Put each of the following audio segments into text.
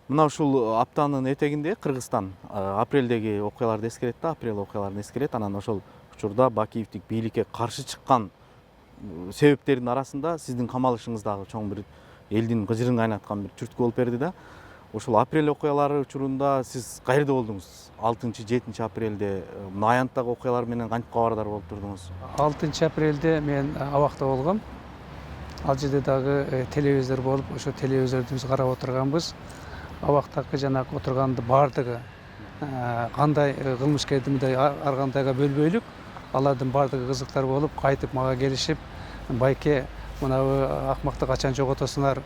Мына ушул аптанын этегинде Кыргызстан апрелдеги окуяларды эскерет да, апрель окуяларын эскерет. Анан ошол учурда Бакиевдик бийликке каршы чыккан себептердин арасында сиздин камалышыңыздагы чоң бир элдин кыжырын кайнаткан бир түрткү болуп берди да. Ошол апрель окуялары учурунда сиз каерде болдуңуз? 6-7 апрелде мына аянттагы окуялар менен кантип кабардар болуп турдуңуз? 6 апрелде мен абакта болгом. Ал жерде дагы телевизор болуп, ошо телевизорду биз карап отурганбыз. Абактагы жанагы отурганды баардыгы кандай кылмышкерди мындай ар кандайга бөлбөйлүк, алардын баардыгы кызыктар болуп, кайтып мага келишип, байке мынабы акмакты качан жоготосуңар,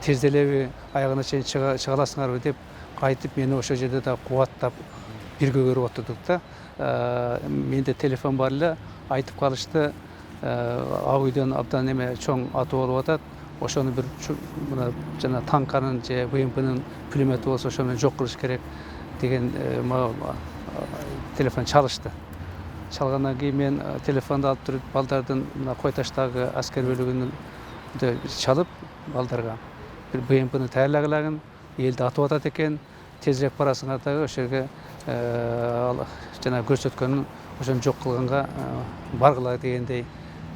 тез элеби аягына чейин чыга аласыңарбы деп кайтып мени ошол жерде да кубаттап бирге көрүп отурдук да. Менде телефон бар эле, айтып калышты, ак үйдөн абдан эме чоң атуу болуп атат. Ошону бир мына жана танканын же ВМПнын пулемети болсо ошону менен жок кылыш керек деген мага телефон чалышты. Чалгандан кийин мен телефонду алып туруп балдардын мына Кой Таштагы аскер бөлүгүнүн чалып балдарга бир ВМПны даярлагылагын, элди атып атат экен, тезирээк барасыңар дагы ошол жерге жана көрсөткөнүн ошону жок кылганга баргыла дегендей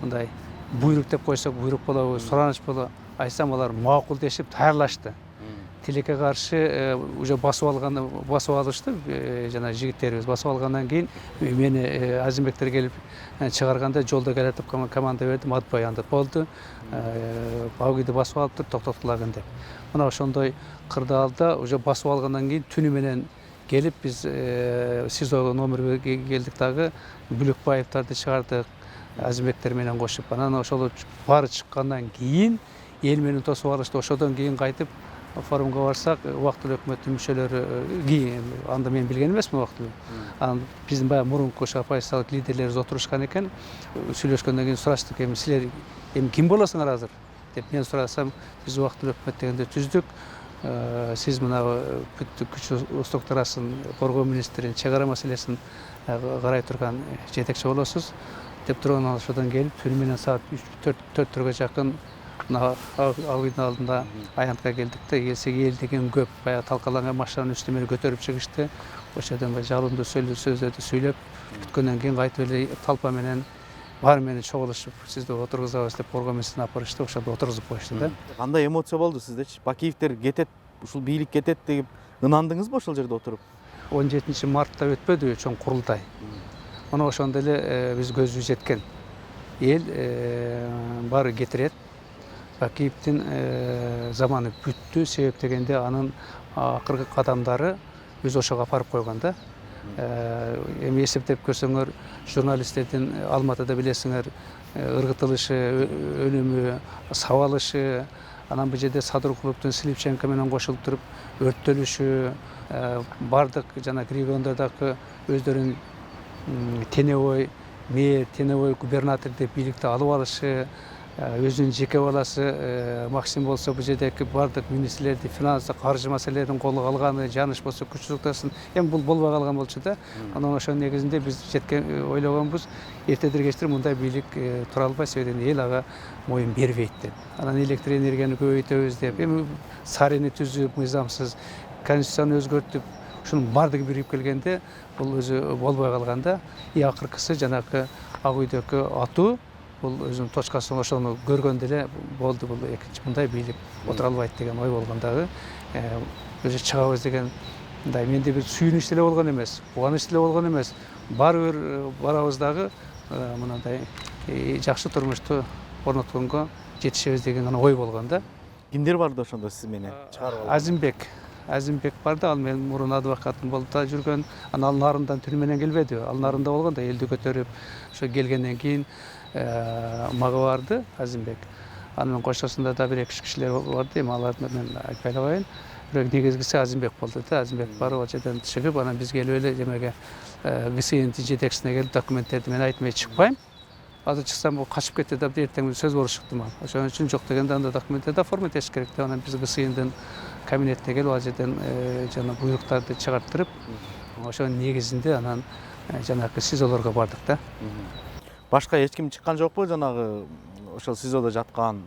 мындай буйрук деп койсок буйрук болобу, сураныч болобу айтсам алар макул дешип даярлашты. Тилекке каршы уже басып алышты жана жигиттерибиз басып алгандан кийин мени Азимбектер келип чыгарганда жолдо келатып команда бердим, атпай анда болду. Ак үйдү басып алыптыр, токтотулагын деп. Мына ошондой кырдаалда уже басып алгандан кийин түнү менен келип биз СИЗО номер келдик дагы, Бүлөкбаевдарды чыгардык, Азимбектер менен кошуп. Анан ошол баары чыккандан кийин эл менен тосуп алышты. Ошодон кийин кайтып форумга барсак, убактылуу өкмөттүн мүчөлөрү кийин анда мен билген эмесмин убактылуу. Анан биздин баягы мурунку оппозициялык лидерлерибиз отурушкан экен. Сүйлөшкөндөн кийин сураштык, эми силер ким болосуңар азыр деп мен сурасам, биз убактылуу өкмөт дегенди түздүк. Сиз мына бүт күч устуктарасын коргоо министрин чек ара маселесин карай турган жетекчи болосуз деп турган. Ошодон келип түнү менен саат 3-4 жакын мына ак үйдүн алдында аянтка келдик да, келсек эл деген көп, баягы талкаланган машинанын үстүнө мени көтөрүп чыгышты. Ошол жерден жалындуу сөздөрдү сүйлөп бүткөндөн кийин кайтып эле толпа менен баары менен чогулушуп сизди отургузабыз деп коргоо министрине алып барышты, ошондо отургузуп коюшту да. Кандай эмоция болду сиздечи? Бакиевдер кетет, ушул бийлик кетет деп ынандыңызбы ошол жерде отуруп? 17 мартта өтпөдүбү чоң курултай. Мына ошондо эле биз көзүбүз жеткен. Эл баары кетирет. Бакиевдин заманы бүттү, себеп дегенде анын акыркы кадамдары өзү ошого апарып койгон да. Эми эсептеп көрсөңөр, журналисттердин Алматыда билесиңер ыргытылышы, өнүмү, сабалышы, анан бул жерде Садыркуловдун Слипченко менен кошулуп туруп өрттөлүшү, бардык жана региондордогу өздөрүнүн тенебой мэр, тенебой губернатор деп бийликти алып алышы, өзүнүн жеке баласы Максим болсо бул жердеги бардык министрлерди, финансы, каржы маселелерин колго алганы, Жаныш болсо күч устуктасын, эми бул болбой калган болчу да. Анан ошонун негизинде биз ойлогонбуз, эртедир кечтир мындай бийлик тура албайт, себебен эл ага моюн бербейт деп. Анан электр энергияны көбөйтөбүз деп, эми Сарыны түзүп, мыйзамсыз конституцияны өзгөртүп, ушунун баардыгы бирип келгенде бул өзү болбой калганда, акыркысы жанагы ак үйдөгү атуу бул өзүнүн точкасын ошону көргөндө эле болду, бул экинчи мындай бийлик отура албайт деген ой болгондагы өзү чыгабыз деген мындай менде бир сүйүнүч эле болгон эмес, кубаныч эле болгон эмес. Баары бир барабыз дагы мындай жакшы турмушту орнотконго жетишебиз деген гана ой болгон да. Кимдер барды ошондо сиз менен чыгарып алган? Азимбек барды, ал менин мурун адвокатым болуп да жүргөн. Анан ал нарындан түнү менен келбеди, ал нарында болгон да, элди көтөрүп ошо келгенден кийин мага барды Азимбек. Анын кошосунда да 1-2 кишилер барды, эми аларды мен айтпай эле коеюн. Бирок негизгиси Азимбек болду да. Азимбек барып ал жерден чыгып, анан биз келип эле жемеге ГСИНдин жетекчисине келип документтерди мен айтмай чыкпайм. Азыр чыксам бул качып кетти деп эртең сөз болуп чыктым ал. Ошон үчүн жок дегенде анда документтерди оформить керек деп анан биз ГСИНдин кабинетине келип ал жерден жана буйруктарды чыгарттырып, ошонун негизинде анан жанагы СИЗОлорго бардык да. Башка эч ким чыккан жокпу, жанагы ошол СИЗОдо жаткан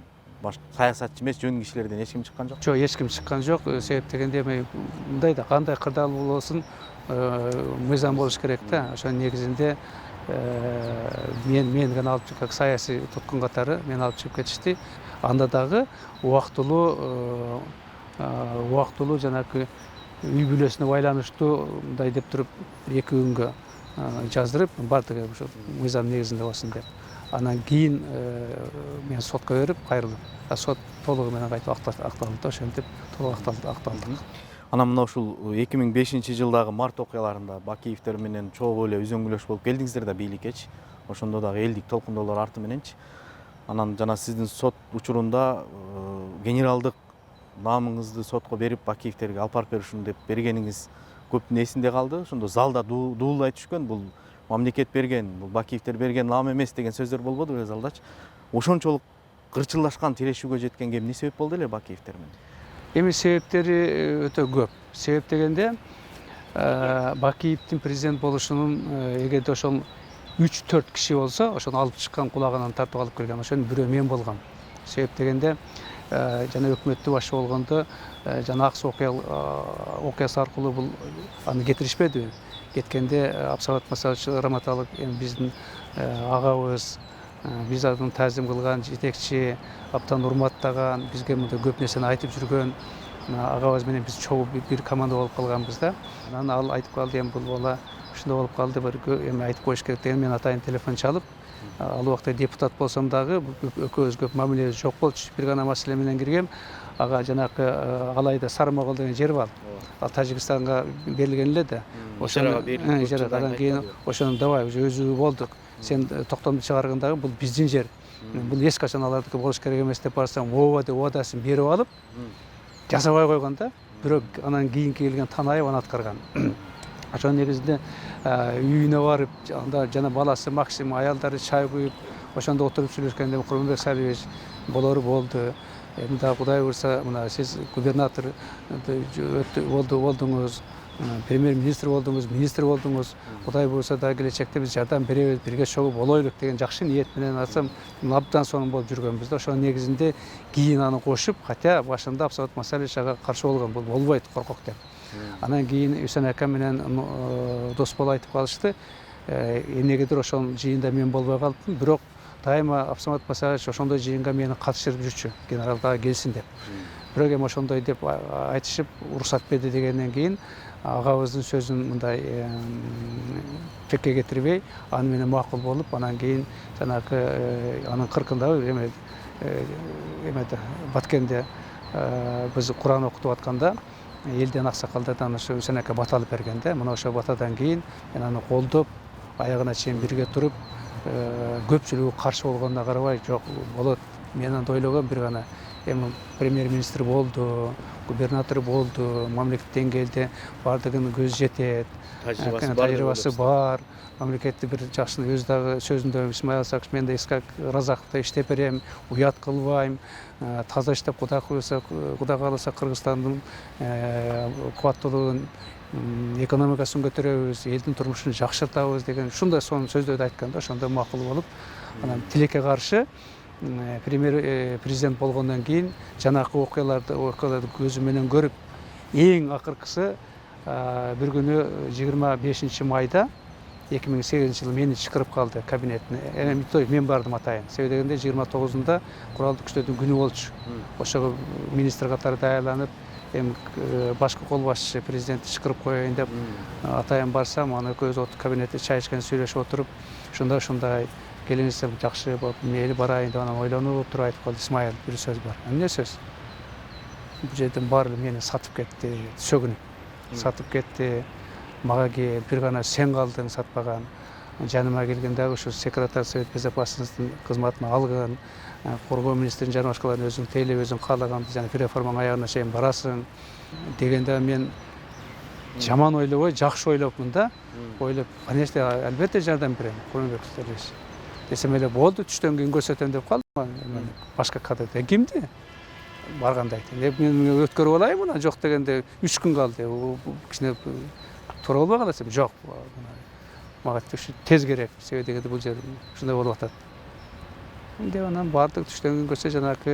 саясатчы эмес жөн кишилерден эч ким чыккан жок? Жок, эч ким чыккан жок. Себеп дегенде мындай да, кандай кырдаал болсун мыйзам болуш керек да. Ошонун негизинде мен гана алып как саясий туткун катары мени алып чыгып кетишти. Анда дагы убактылуу жанагы үй бүлөсүнө байланыштуу мындай деп туруп 2 күнгө жаздырып, бардыгы ошо мыйзам негизинде болсун деп. Анан кийин мен сотко берип кайрылдым. Сот толугу менен кайтып акталды да, ошентип толук акталдык. Анан мына ушул 2005-жылдагы март окуяларында Бакиевдер менен чогуу эле үзөңгүлөш болуп келдиңиздер да бийликкечи. Ошондо дагы элдик толкундоолор арты мененчи. Анан жана сиздин сот учурунда генералдык наамыңызды сотко берип Бакиевдерге алып барып беришин деп бергениңиз көптүн эсинде калды. Ошондо залда дуулай түшкөн, бул мамлекет берген, бул Бакиевдер берген наам эмес деген сөздөр болбодубу эле залдачы? Ошончолук кырчылдашкан, тирешүүгө жеткенге эмне себеп болду эле Бакиевдер менен? Эми себептери өтө көп. Себеп дегенде Бакиевдин президент болушунун эгерде ошол 3-4 киши болсо, ошону алып чыккан, кулагынан тартып алып келген, ошонун бирөө мен болгом. Себеп дегенде жана өкмөттү башчы болгондо жана Аксы окуясы аркылуу бул аны кетиришпедиби? Кеткенде Абсамат Масалович Раматалык биздин агабыз, биз аны таазим кылган жетекчи, абдан урматтаган, бизге мындай көп нерсени айтып жүргөн агабыз менен биз чогуу бир команда болуп калганбыз да. Анан ал айтып калды, бул бала ушундай болуп калды, бир эми айтып коюш керек деген, мен атайын телефон чалып, ал убакта депутат болсом дагы экөөбүз көп мамилебиз жок болчу. Бир гана маселе менен киргем, ага жанакы Алайда Сармогол деген жер бар. Ал Тажикстанга берилген эле да. Анан кийин ошону давай уже өзүбүз болдук. Сен токтомду чыгарган дагы бул биздин жер. Бул эч качан алардыкі болуш керек эмес деп барсам, ооба деп убадасын берип алып, жасабай койгон да. Бирок анан кийин келген Танаев аны аткарган. Ошонун негизинде үйүнө барып, анда жана баласы Максим, аялдары чай куюп, ошондо отуруп сүйлөшкөндө Курманбек Салиевич болору болду. Эми да Кудай буйрса, мына сиз губернатор болдуңуз, премьер-министр болдуңуз, министр болдуңуз. Кудай буйрса да келечекте биз жардам беребиз, бирге чогуу болойлук деген жакшы ниет менен атсам, абдан сонун болуп жүргөнбүз да. Ошонун негизинде кийин аны кошуп, хотя башында Абсамат Масалевич ага каршы болгон, бул болбойт, коркок деп. Анан кийин Үсөн ака менен дос болуп айтып калышты. Эмнегедир ошол жыйында мен болбой калдым, бирок дайыма Абсамат Масалевич ошондой жыйынга мени катыштырып жүрчү, генерал дагы келсин деп. Бирок эми ошондой деп айтышып, уруксат берди дегенден кийин агабыздын сөзүн мындай пекке кетирбей, аны менен макул болуп, анан кийин жанагы анын 40-ында эмеде Баткенде биз Куран окутуп атканда элден аксакалдардан ошо Үсөн ака бата алып бергенде, мына ошо батадан кийин мен аны колдоп, аягына чейин бирге туруп, көпчүлүгү каршы болгонуна карабай, жок болот, мен анда ойлогом бир гана эми премьер-министр болду, губернатор болду, мамлекеттик деңгээлде бардыгынын көзү жетет, тажрыйбасы бар, мамлекетти бир жакшы өзү дагы сөзүндө Исмаил Сакыч, мен да Искак Разаковдой иштеп берем, уят кылбайм, таза иштеп, Кудай кааласа Кыргызстандын кубаттуулугун, экономикасын көтөрөбүз, элдин турмушун жакшыртабыз деген ушундай сонун сөздөрдү айткан да. Ошондо макул болуп, анан тилекке каршы президент болгондон кийин жанакы окуяларды көзү менен көрүп, эң акыркысы бир күнү 25 майда 2008-жылы мени чакырып калды кабинетине. Эми мен бардым атайын. Себеби дегенде 29-ында куралдык күчтөрдүн күнү болчу. Ошого министр катары даярданып, эми башкы кол башчы президентти чакырып коеюн деп атайын барсам, аны экөөбүз кабинетте чай ичкен сүйлөшүп отуруп, ушундай келиңиз жакшы болуп, мейли барайын деп анан ойлонуп туруп айтып калды. Исмаил, бир сөз бар. Эмне сөз? Бул жердин баары мени сатып кетти, сөгүнүп сатып кетти. Мага келип, бир гана сен калдың сатпаган. Жаныма келгенде ушу секретарь Совет Безопасности кызматына алган, коргоо министринин жана башкаларын өзүң тейлеп, өзүң каалаганды жана реформанын аягына чейин барасың дегенде мен жаман ойлобой, жакшы ойлопмун да. Ойлоп, конечно, албетте жардам берем, Курманбек Салиевич. Десем эле болду, түштөн кийин көрсөтөм деп калдым. Башка кадырда кимди? Барганда айттым. Мен өткөрүп алайын мына, жок дегенде 3 күн калды. Кичине туура болбой калат. Жок. Мага тез керек. Себеби дегенде бул жер ушундай болуп атат. Inde анан бардык түштөн көрсө жанакы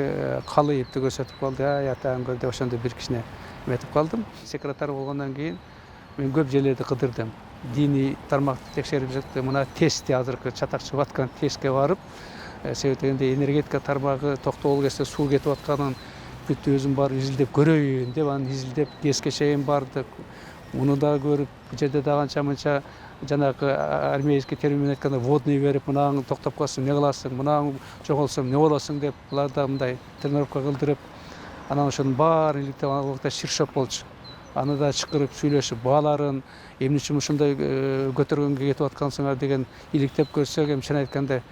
калы ипти көрсөтүп калды. Атаң көр деп ошондо бир кичине эметип калдым. Секретарь болгондон кийин мен көп жерлерди кыдырдым. Диний тармакты текшерип жатты. Мына тестти азыркы чатак чыгып аткан тестке барып, себеп дегенде энергетика тармагы токтогул кезде суу кетип атканын бүт өзүм барып изилдеп көрөйүн деп анан изилдеп КЭСке чейин бардык. Муну да көрүп, бул жерде да канча мынча жанагы армейский терминмен айтканда водный берип, мынаны токтоп калсаң не кыласың, мынаны жоголсоң не болосуң деп булар да мындай тренировка кылдырып, анан ошонун баарын иликтеп алганда ширшоп болчу. Аны да чакырып сүйлөшүп, бааларын эмне үчүн ушундай көтөргөнгө кетип аткансыңар деген иликтеп көрсөк, эми чын айтканда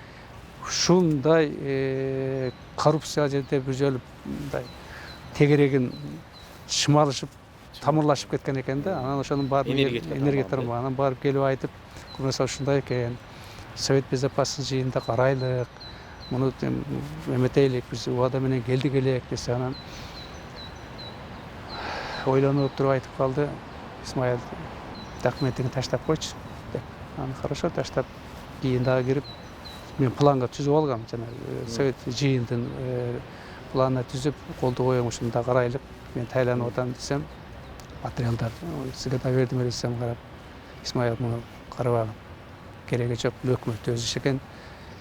ушундай коррупция жерде бир жолу мындай тегерегин шымалышып, тамырлашып кеткен экен да. Анан ошонун баарын энергия тармагынан барып келип айтып, көбүнесе ушундай экен. Совет Безопасности жыйынында карайлык, муну эметейлик, биз убада менен келдик элек десе, анан ойлонуп туруп айтып калды, Исмаил, документиңди таштап койчу деп. Анан хорошо таштап, кийин дагы кирип, мен планга түзүп алгам, жана совет жыйындын планына түзүп, колду коюң ушунда карайлык, мен тайланып атам десем, материалдар сизге да бердим эле десем карап, Исмаил муну карабагын, кереги жок, өкмөт өзү иш экен,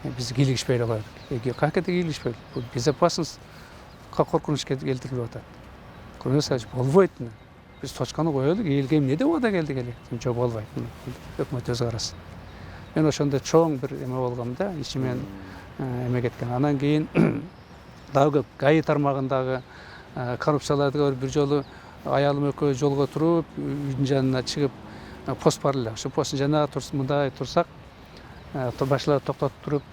биз кийлигишпей эле коелук. Как это кийлигишпей? Бул безопасность коркунуч келтирип атат. Көбүнесе болбойт. Биз точканы коелук, элге эмне деп убада келдик эле? Жок болбойт. Өкмөт өзү карасын. Мен ошондо чоң бир эме болгом да, ичимен эме кеткен. Анан кийин дагы ГАИ тармагындагы коррупцияларды көрүп бир жолу аялым экөө жолго туруп, үйдүн жанына чыгып пост бар эле. Ошо посттун жанына мындай турсак, башчылар токтотуп туруп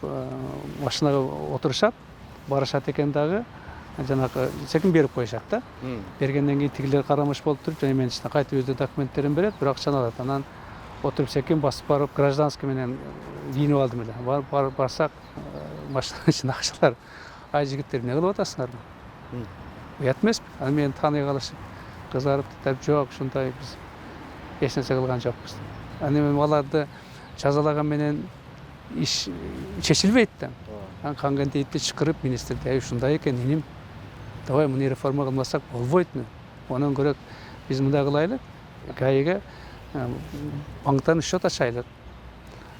машинага отурушат, барышат экен дагы. Жанагы секин берип коюшат да. Бергенден кийин тигилер карамыш болуп туруп, жана мен ичине кайтып өзү документтерин берет, бирок акчаны алат. Анан отуруп секин басып барып, гражданский менен кийинип алдым эле. Барсак, машинанын ичинде акчалар. Ай жигиттер, эмне кылып атасыңар? Уят эмеспи? Анан мени тааный калышып, кызарып деп, жок, ушундай биз эч нерсе кылган жокпуз. Анан эми аларды жазалаган менен иш чечилбейт да. Анан Кангентиевди чакырып, министрди, ушундай экен, иним, давай муну реформа кылмасак болбойт. Онон көрөк биз мындай кылайлык, ГАИге банктан счет ачайлык.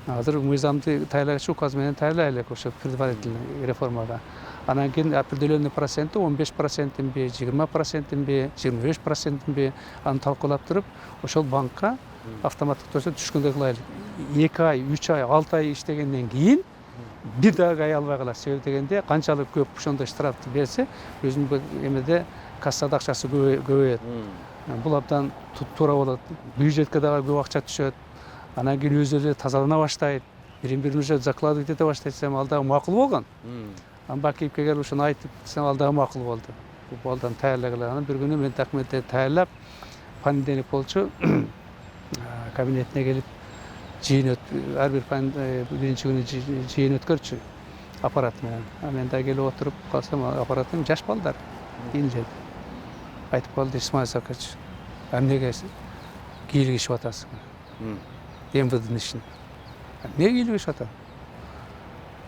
Азыр мыйзамды таялагычы указ менен таялайлык ошо предварительный реформага. Анан кийин определенный проценти 15%-инби, 20%-инби, 25%-инби аны талкуулап туруп, ошол банкка автоматтык түрдө түшкөндөй кылайлык. 2 ай, 3 ай, 6 ай иштегенден кийин бир дагы ай албай калат. Себеп дегенде канчалык көп ошондой штрафты берсе, өзүнүн эмеде кассада акчасы көбөйөт. Бул абдан туура болот. Бюджетке дагы көп акча түшөт. Анан кийин өзү тазалана баштайт. Бирин-бирин уже закладывать эте баштайт десем, ал дагы макул болгон. Анан Бакиевке келип ушуну айтып десем, ал дагы макул болду. Бул балдан таярлагыла. Анан бир күнү мен документтерди таярлап, понедельник болчу, кабинетине келип жыйын ар бир биринчи күнү жыйын өткөрчү аппарат менен. Мен да келип отуруп калсам, аппараттын жаш балдар кийинилет. Айтып калды, Исмаил Сакач, эмнеге кийлигишип атасың? МВДнын ишин. Эмнеге кийлигишип атам?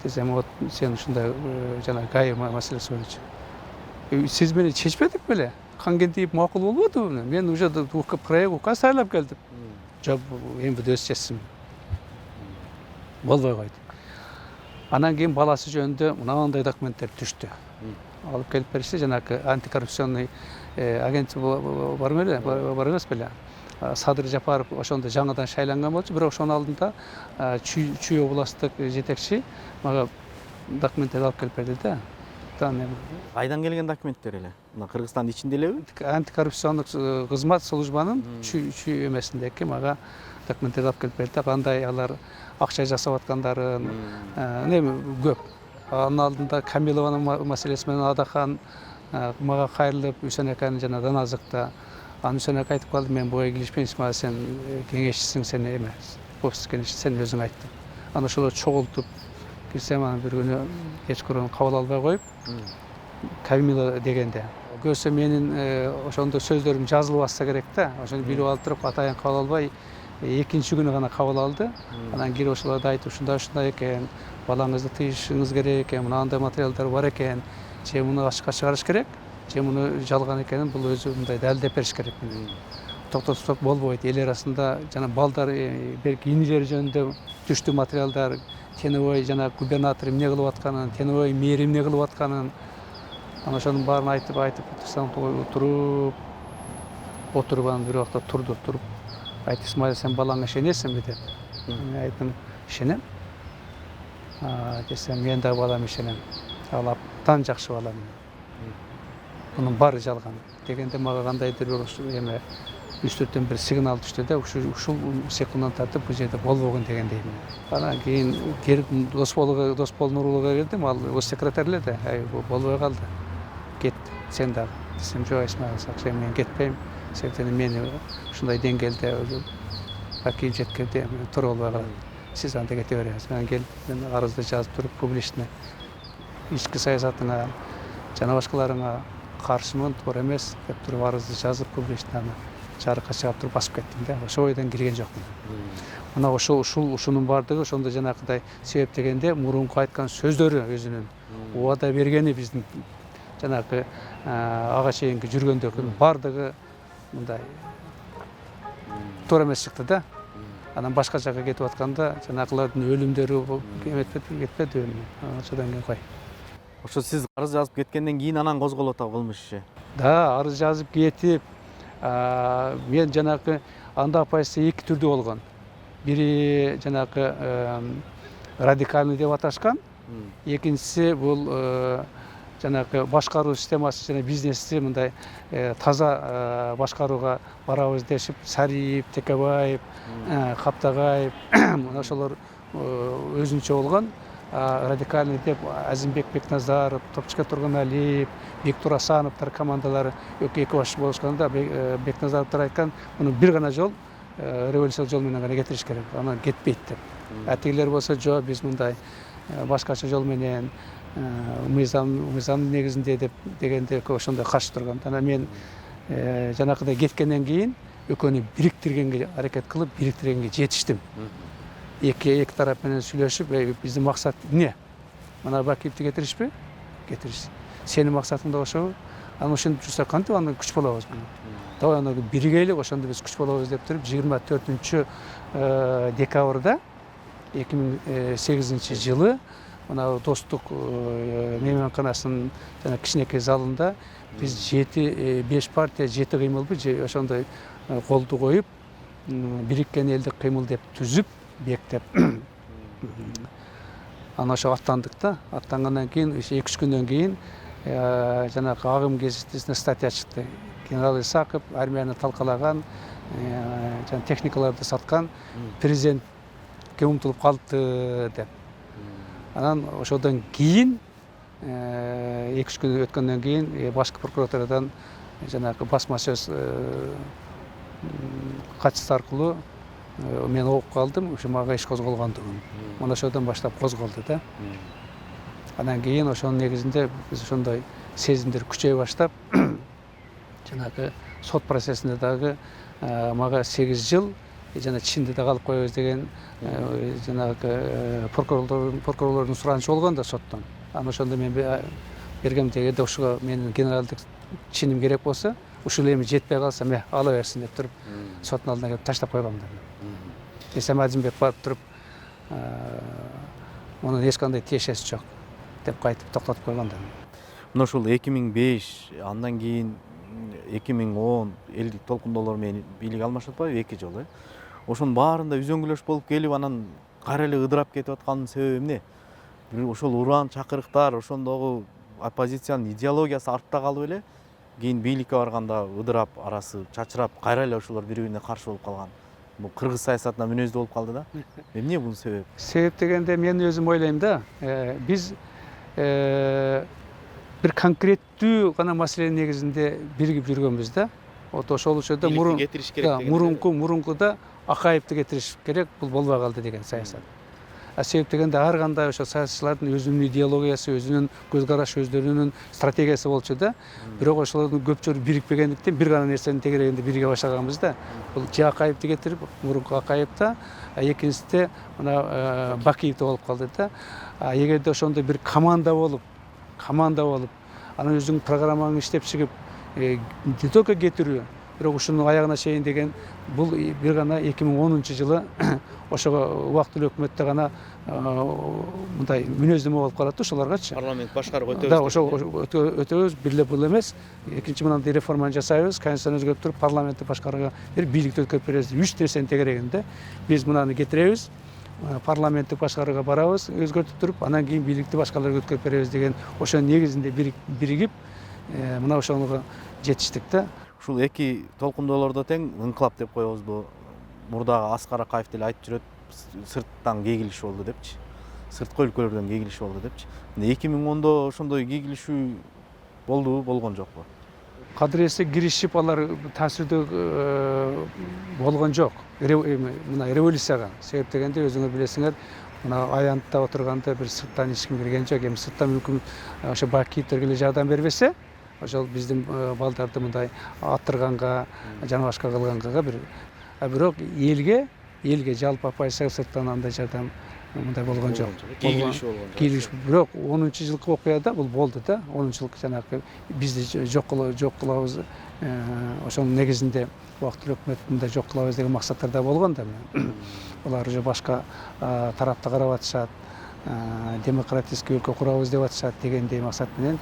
Десем, вот сен ушундай жана ГАИ маселеси боюнча. Сиз мени чечпедик беле? Кангентиев макул болбодубу? Мен уже проект указ даярдап келдим. Жок, МВД өзү чечсин. Болбой койду. Анан кийин баласы жөнүндө мынандай документтер түштү. Алып келип беришти, жанагы антикоррупционный агент бар беле, бар эмес беле? Садыр Жапаров ошондо жаңыдан шайланган болчу, бирок ошонун алдында Чүй областтык жетекчи мага документтерди алып келип берди да. Кайдан келген документтер эле? Мына Кыргызстандын ичинде элеби? Антикоррупциондук кызмат службанын Чүй эмесиндеги мага документтерди алып келип берди. Кандай алар акча жасап аткандарын, эми көп. Анын алдында Камилованын маселеси менен Адахан мага кайрылып, Үсөн аканын жана Даназыкта. Анын Үсөн ака айтып калды, мен буга кийлигишпейм, Исмаил, сен кеңешчисиң, сен эме, офис кеңешчиси, сен өзүң айттың. Анан ошолор чогултуп кирсем, анан бир күнү кечкурун кабыл албай коюп, Камила дегенде. Көбүсү менин ошондо сөздөрүм жазылып атса керек да. Ошону билип алып туруп, атайын кабыл албай, экинчи күнү гана кабыл алды. Анан кирип ошолорду айтып, ушундай экен, балаңызды тыйышыңыз керек экен, мынандай материалдар бар экен, же муну ачыкка чыгарыш керек, же муну жалган экенин бул өзү мындай далилдеп бериш керек. Токтотсок болбойт. Эл арасында жана балдар берки инилери жөнүндө түштүү материалдар, Тенебой жана губернатор эмне кылып атканын, Тенебой мэри эмне кылып атканын, ана ошонун баарын айтып турсам, отуруп анан бир убакта туруп айтты: Исмаил, сен балаңа ишенесиңби деп. Мен айттым: ишенем. Десем, мен да балам ишенем. Ал абдан жакшы балам. Мунун баары жалган дегенде мага кандайдыр бир эме үстүртөн бир сигнал түштү да, ушул секундтан тартып бул жерде болбогун дегендей. Анан кийин дос Нурулуга келдим, ал өз секретарь эле да, болбой калды. Кет сен дагы. Десем, жок Исмаил Сакчы, мен кетпейм. Себептен мени ушундай деңгээлде кийин жеткенде туура болбой калат. Сиз анда кете бересиз. Мен келип, мен арызды жазып туруп, публично ички саясатыңа жана башкаларыңа каршымын, туура эмес деп туруп арызды жазып, публично жарыкка чыгып туруп басып кеттим да. Ошол ойдон кирген жокмун. Мына ушунун баардыгы ошондо жанакыдай себептегенде мурунку айткан сөздөрү өзүнүн убада бергени биздин жанакы ага чейинки жүргөндөгүнүн баардыгы мындай туура эмес чыкты да. Анан башка жака кетип атканда жанакылардын өлүмдөрү кетпедиби? Ошодон кийин кой. Ошо сиз арыз жазып кеткенден кийин анан козголот кылмыш иши. Да, арыз жазып кетип, мен жанакы анда оппозиция эки түрдүү болгон. Бири жанакы радикальный деп аташкан, экинчиси бул жанакы башкаруу системасы жана бизнести мындай таза башкарууга барабыз дешип, Сариев, Текебаев, Каптагаев мына ошолор өзүнчө болгон. Радикальный деп Азимбек Бекназаров, Топчука Тургуналиев, Бектур Асановдор командалары эки баш болушканда Бекназаровдор айткан, муну бир гана жол революциялык жол менен гана кетириш керек, анан кетпейт деп. Атегилер болсо жок, биз мындай башкача жол менен мыйзам негизинде деп дегенде ошондой каршы турган. Анан мен жанакыдай кеткенден кийин экөөнү бириктиргенге аракет кылып, бириктиргенге жетиштим. Эки тарап менен сүйлөшүп, биздин максат эмне? Мына Бакиевди кетиришпи? Кетириш. Сенин максатың да ошобу? Анан ошентип жүрсөк кантип аны күч болобуз? Давай аны биригейлик, ошондо биз күч болобуз деп туруп 24 декабрда 2008 жылы мына Достук мейманканасынын жана кичинекей залында биз 5 партия 7 кыймылбы ошондой колду коюп, бириккен элдик кыймыл деп түзүп, бектеп анан ошо аттандык да. Аттангандан кийин 2-3 күндөн кийин жанагы агым гезитесине статья чыкты. Генерал Исаков армияны талкалаган, жана техникаларды саткан, президентке умтулуп калды деп. Анан ошодон кийин 2-3 күн өткөндөн кийин башкы прокуратурадан жанагы басма сөз катчысы аркылуу мен окуп калдым, ошо мага иш козголгондугун. Мына ошодон баштап козголду да. Анан кийин ошонун негизинде биз ошондой сезимдер күчөй баштап, жанагы сот процессинде дагы мага 8 жыл жана чинде да калып коебуз деген жанагы прокурорлордун суранычы болгон да соттон. Анан ошондо мен бергем дегенде ушуга менин генералдык чиним керек болсо, ушул эми жетпей калса, ала берсин деп туруп, соттун алдына келип таштап койгом да. Десем Азимбек барып туруп, мунун эч кандай тиешеси жок деп кайтып токтотуп койгон да. Мына ушул 2005, андан кийин 2010 элдик толкундоолор менен бийлик алмашып атпайбы 2 жолу? Ошонун баарында үзөңгүлөш болуп келип, анан кайра эле ыдырап кетип атканын себеби эмне? Ошол уран чакырыктар, ошондогу оппозициянын идеологиясы артта калып эле, кийин бийликке барганда ыдырап, арасы чачырап, кайра эле ошолор бири-бирине каршы болуп калган. Бул кыргыз саясатына мүнөздүү болуп калды да. Эмне бунун себеби? Себеп дегенде мен өзүм ойлойм да, биз бир конкреттүү гана маселенин негизинде биригип жүргөнбүз да. Ошол учурда мурункуда Акаевди кетириш керек, бул болбой калды деген саясат. себеп дегенде ар кандай ошо саясатчылардын өзүнүн идеологиясы, өзүнүн көз карашы, өздөрүнүн стратегиясы болчу да. Бирок ошолордун көпчүлүгү бирикпегендиктен бир гана нерсенин тегерегинде бирге баштаганбыз да. Бул Акаевди кетирип, мурунку Акаевда, экинчисинде мына Бакиевде болуп калды да. Эгерде ошондой бир команда болуп, анан өзүңүн программаңды иштеп чыгып, не только кетирүү, бирок ушунун аягына чейин деген бул бир гана 2010-жылы ошого убактылуу өкмөттө гана мындай мүнөздөмө болуп калат да ошолоргачы. Парламент башкарып өтөбүз. Да, ошо өтөбүз, бир бул эмес. Экинчи мындай реформаны жасайбыз, конституцияны өзгөртүп, парламентти башкарууга берип, бийликти өткөрүп беребиз. 3 нерсенин тегерегинде биз мынаны кетиребиз. Парламентти башкарууга барабыз, өзгөртүп туруп, анан кийин бийликти башкаларга өткөрүп беребиз деген ошонун негизинде биригип, мына ошого жетиштик да. Ушул эки толкундоолордо тең ыңкылап деп коебузбу. Мурдагы Аскар Акаев деле айтып жүрөт, сырттан кегилиш болду депчи. Сырткы өлкөлөрдөн кегилиш болду депчи. 2010-до ошондой кегилишүү болдубу, болгон жокпу? Кадыресе киришип алар таасирдүү болгон жок. Мына революцияга себеп дегенде өзүңөр билесиңер, мына аянтта отурганда бир сырттан эч ким кирген жок. Эми сырттан мүмкүн ошо Бакиевдер эле жардам бербесе, ошол биздин балдарды мындай аттырганга, жана башка кылганга бир. Бирок элге жалпы апайса сырттан андай жардам мындай болгон жок. Кегилиш бирок 10-жылкы окуяда бул болду да. 10-жылкы жанагы бизди жок кылабыз, ошонун негизинде убактылуу өкмөттүндө жок кылабыз деген максаттарда болгон да. Булар уже башка тарапта карап атышат, демократический өлкө курабыз деп атышат дегендей максат менен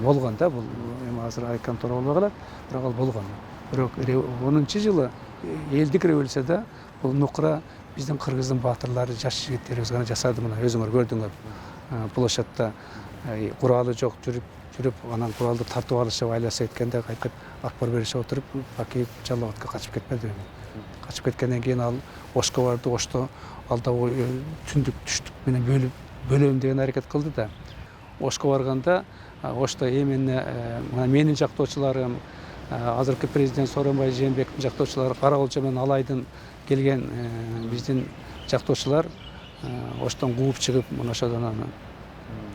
болгон да. Бул эми азыр айткан туура болбой калат, бирок ал болгон. Бирок 10-жылы элдик революцияда бул нукура биздин кыргыздын баатырлары, жаш жигиттерибиз гана жасады. Мына өзүңөр көрдүңөр. Площадьта куралы жок жүрүп, анан куралды тартып алышып, айласа эткенде кайтып акбар беришип отуруп, Бакиев Жалал-Абадка качып кетпеди. Качып кеткенден кийин ал Ошко барды. Ошто алда түндүк түштүк менен бөлөм деген аракет кылды да. Ошко барганда, Ошто эмне менин жактоочуларым, азыркы президент Сооронбай Жээнбековдун жактоочулары, Караболчо менен Алайдын келген биздин жактоочулар Оштон кууп чыгып, мына ошодон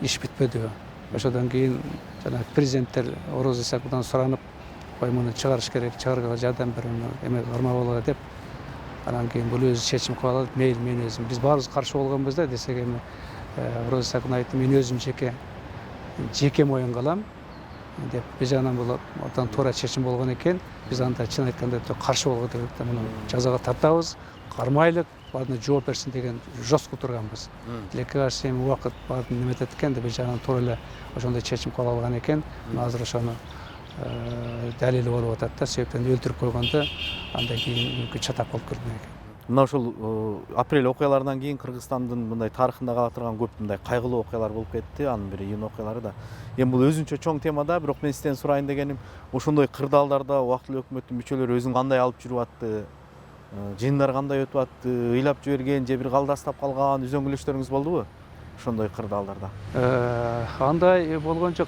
иш бүтпөдү. Ошодон кийин жана президенттер Ороз Исаковдон суранып, кой муну чыгарыш керек, чыгарууга жардам бер, эме кармабалга деп, анан кийин бул өзү чечим кылып алат. Мейли, мен өзүм, биз баарыбыз каршы болгонбуз да, десек эми Ороз Исаков айтты, мен өзүм жеке моюнга алам деп. Биз анан бул абдан туура чечим болгон экен. Биз анда чын айтканда каршы болгон деп, муну жазага тартабыз, кармайлык, баарына жооп берсин деген жоску турганбыз. Тилекке каршы эми убакыт баарын неметет экен деп, биз анан туура эле ошондой чечим кабыл алган экен. Азыр ошону далили болуп атат да, себептен өлтүрүп койгондо андан кийин мүмкүн чатак болуп көргөн экен. Мына ушул апрель окуяларынан кийин Кыргызстандын мындай тарыхында кала турган көп мындай кайгылуу окуялар болуп кетти. Анын бири июнь окуялары да. Эми бул өзүнчө чоң тема да, бирок мен сизден сурайын дегеним, ошондой кырдаалдарда убактылуу өкмөттүн мүчөлөрү өзүн кандай алып жүрүп атты? Жыйындар кандай өтүп атты? Ыйлап жиберген же бир калдастап калган үзөңгүлөштөрүңүз болдубу? Ошондой кырдаалдарда. Андай болгон жок.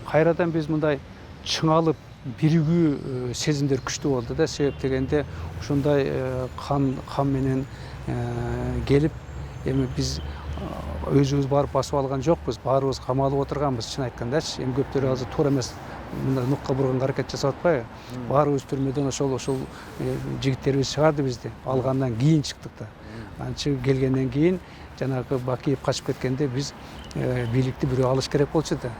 Кайрадан биз мындай чыңалып, биригүү сезимдер күчтүү болду да. Себеп дегенде ушундай кан менен келип, эми биз өзүбүз барып басып алган жокпуз. Баарыбыз камалып отурганбыз, чын айткандачы. Эми көптөрү азыр туура эмес мындай нукка бурганга аракет жасап атпайбы? Баарыбыз түрмөдөн ошол жигиттерибиз чыгарды бизди. Алгандан кийин чыктык да. Анан чыгып келгенден кийин жанагы Бакиев качып кеткенде биз бийликти бирөө алыш керек болчу да.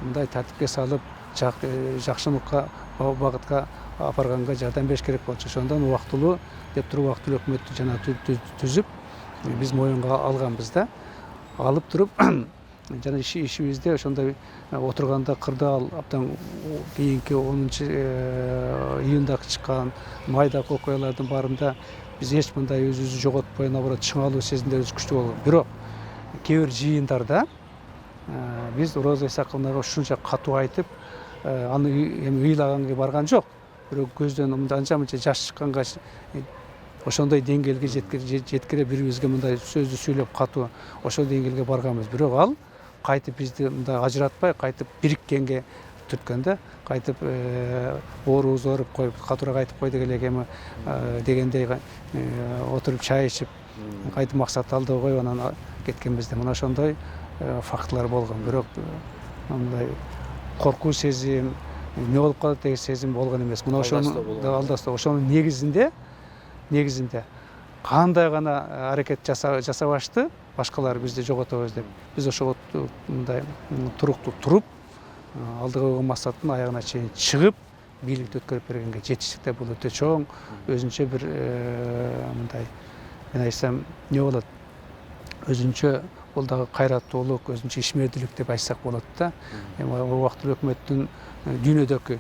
Мындай тартипке салып, жакшылыкка, багытка апарганга жардам бериш керек болчу. Ошондон убактылуу деп туруп, убактылуу өкмөттү жана түзүп, биз моюнга алганбыз да. Алып туруп, жана ишибизде ошондой отурганда кырдаал абдан кийинки 10-июндагы чыккан майдагы окуялардын баарында биз эч мындай өзүбүздү жоготпой, наоборот, чыңалуу сезимдерибиз күчтүү болгон. Бирок кээ бир жыйындарда биз Роза Исаковнага ушунча катуу айтып, аны эми ыйлаганга барган жок. Бирок көздөн анча-мынча жаш чыкканга ошондой деңгээлге жеткире бирибизге мындай сөздү сүйлөп катуу ошол деңгээлге барганбыз. Бирок ал кайтып бизди мындай ажыратпай, кайтып бириккенге түрткөндө кайтып ооруубуз ооруп коюп катуураак айтып койдук элек эми дегендей отуруп чай ичип кайтып максатты алдап коюп анан кеткенбизде мына ошондой фактылар болгон. Бирок мындай коркуу сезим, эмне болуп калат деген сезим болгон эмес. Мына ошонун негизинде кандай гана аракет жасабашты башкалар бизди жоготобуз деп. Биз ошого мындай туруктуу туруп, алдыга койгон максаттын аягына чейин чыгып, бийликти өткөрүп бергенге жетиштик да. Бул өтө чоң өзүнчө бир мындай мен айтсам эмне болот? Өзүнчө бул дагы кайраттуулук, өзүнчө ишмердүүлүк деп айтсак болот да. Эми убактылуу өкмөттүн дүйнөдөгү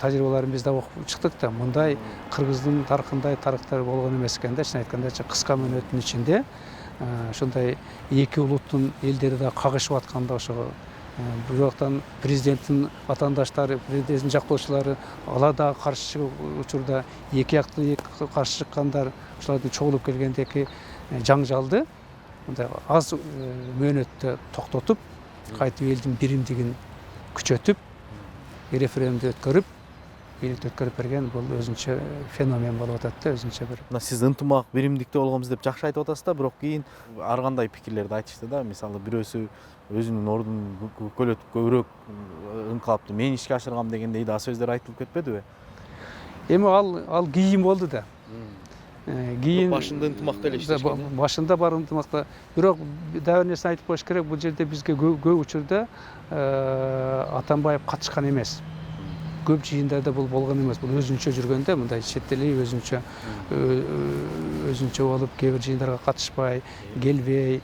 тажрыйбаларын биз да окуп чыктык да. Мындай кыргыздын тарыхындай тарыхтар болгон эмес экен да. Чын айтканда кыска мөөнөттүн ичинде ушундай эки улуттун элдери да кагышып атканда ошого бир жактан президенттин ватандаштары, президенттин жактоочулары, ала дагы каршы учурда эки жактын каршы чыккандар ушулардын чогулуп келгендеги жаңжалды мындай аз мөөнөттө токтотуп, кайтып элдин биримдигин күчөтүп, референдум өткөрүп, бийликти өткөрүп берген бул өзүнчө феномен болуп атат да, өзүнчө бир. Мына сиз ынтымак, биримдикте болгонбуз деп жакшы айтып атасыз да, бирок кийин ар кандай пикирлерди айтышты да. Мисалы бирөөсү өзүнүн ордунун көкөлөтүп көбүрөөк ыңкалапты, мен ишке ашыргам дегендей да сөздөр айтылып кетпедиби? Эми ал кийин болду да. Кийин башында ынтымакта эле иштешкен. Башында бар ынтымакта. Бирок дагы бир нерсени айтып коюш керек. Бул жерде бизге көп учурда Атамбаев катышкан эмес. Көп жыйындарда бул болгон эмес. Бул өзүнчө жүргөндө мындай четтелип өзүнчө болуп, кээ бир жыйындарга катышпай, келбей,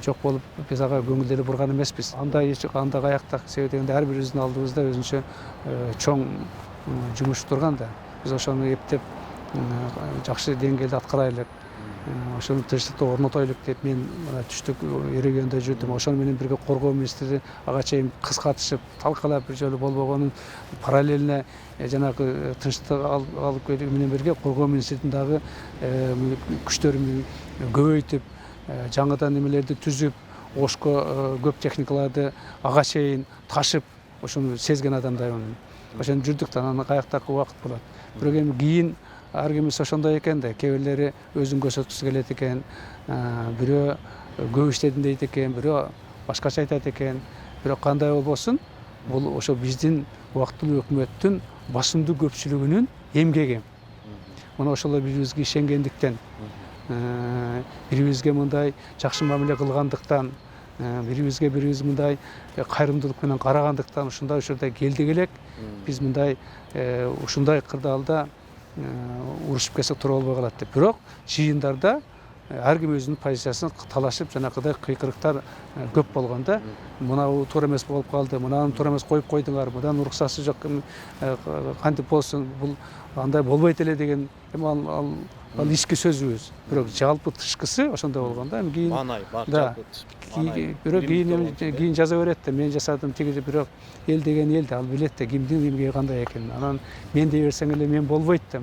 жок болуп биз ага көңүл деле бурган эмеспиз. Андай каякта себеп дегенде ар бирибиздин алдыбызда өзүнчө чоң жумуш турган да. Биз ошону эптеп жакшы деңгээлде аткарайлык, ошону тынчтыкты орнотойлук деп мен түштүк өрөгөндө жүрдүм. Ошону менен бирге коргоо министри ага чейин кыскартышып, талкалап бир жолу болбогонун параллельно жанагы тынчтык алып келүү менен бирге коргоо министрдин дагы күчтөрүн көбөйтүп, жаңыдан немелерди түзүп, Ошко көп техникаларды ага чейин ташып, ошону сезген адамдармын. Ошентип жүрдүк да, анан каяктагы убакыт болот. Бирок эми кийин ар кимиз ошондой экен да, кээ бирлери өзүн көрсөткүсү келет экен, бирөө көп иштедим дейт экен, бирөө башкача айтат экен. Бирок кандай болбосун, бул ошо биздин убактылуу өкмөттүн басымдуу көпчүлүгүнүн эмгеги. Мына ошолор бирибизге ишенгендиктен, бирибизге мындай жакшы мамиле кылгандыктан, бирибизге мындай кайрымдуулук менен карагандыктан ушундай учурда келдик элек. Биз мындай ушундай кырдаалда урушуп кетсек туура болбой калат деп. Бирок жыйындарда ар ким өзүнүн позициясын талашып, жанагыдай кыйкырыктар көп болгондо, мынау туура эмес болуп калды, мынаны туура эмес коюп койдуңар, мындан уруксаты жок, кантип болсун, бул андай болбойт эле деген ал ички сөзүбүз. Бирок жалпы тышкысы ошондой болгондо, эми кийин Маанай бар жалпы. Бирок кийин жаза берет да, мен жасадым тиги, бирок эл деген эл да, ал билет да кимдин эмгеги кандай экенин. Анан мен дей берсең эле мен болбойт да.